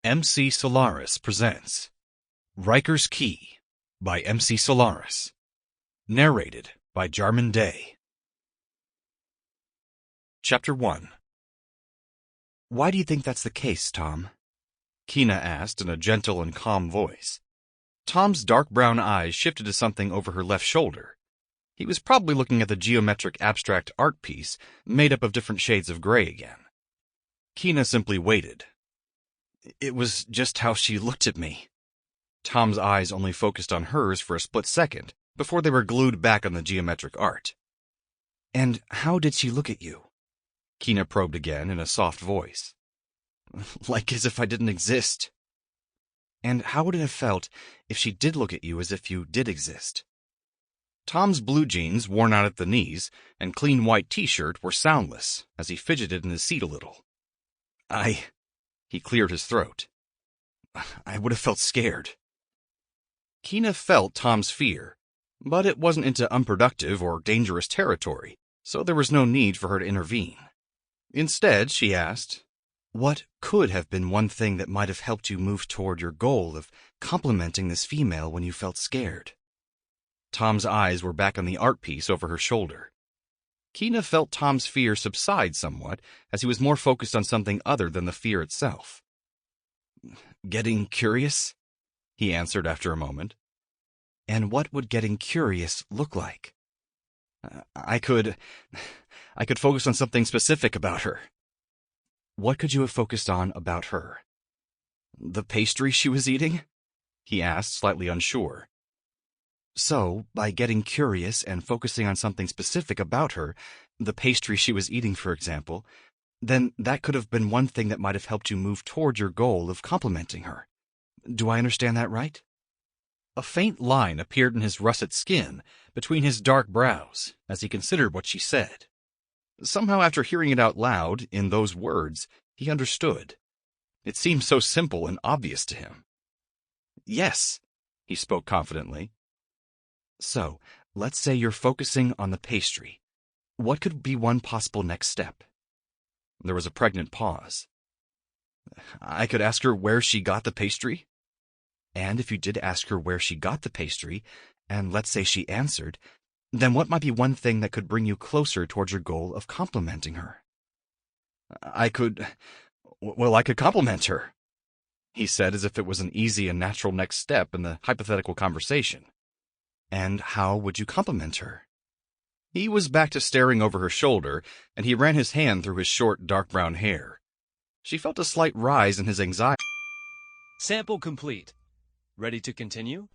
MC Solaris presents Rhyker's Key by MC Solaris. Narrated by Jarman Day. Chapter 1. Why do you think that's the case, Tom? Keena asked in a gentle and calm voice. Tom's dark brown eyes shifted to something over her left shoulder. He was probably looking at the geometric abstract art piece made up of different shades of gray again. Keena simply waited. It was just how she looked at me. Tom's eyes only focused on hers for a split second before they were glued back on the geometric art. And how did she look at you? Keena probed again in a soft voice. Like as if I didn't exist. And how would it have felt if she did look at you as if you did exist? Tom's blue jeans, worn out at the knees, and clean white t-shirt were soundless as he fidgeted in his seat a little. He cleared his throat. I would have felt scared. Keena felt Tom's fear, but it wasn't into unproductive or dangerous territory, so there was no need for her to intervene. Instead, she asked, What could have been one thing that might have helped you move toward your goal of complimenting this female when you felt scared? Tom's eyes were back on the art piece over her shoulder. Keena felt Tom's fear subside somewhat as he was more focused on something other than the fear itself. Getting curious? He answered after a moment. And what would getting curious look like? I could focus on something specific about her. What could you have focused on about her? The pastry she was eating? He asked, slightly unsure. So, by getting curious and focusing on something specific about her, the pastry she was eating, for example, then that could have been one thing that might have helped you move toward your goal of complimenting her. Do I understand that right? A faint line appeared in his russet skin between his dark brows as he considered what she said. Somehow, after hearing it out loud in those words, he understood. It seemed so simple and obvious to him. Yes, he spoke confidently. So, let's say you're focusing on the pastry. What could be one possible next step? There was a pregnant pause. I could ask her where she got the pastry? And if you did ask her where she got the pastry, and let's say she answered, then what might be one thing that could bring you closer towards your goal of complimenting her? I could compliment her, he said as if it was an easy and natural next step in the hypothetical conversation. And how would you compliment her? He was back to staring over her shoulder, and he ran his hand through his short, dark brown hair. She felt a slight rise in his anxiety. Sample complete. Ready to continue?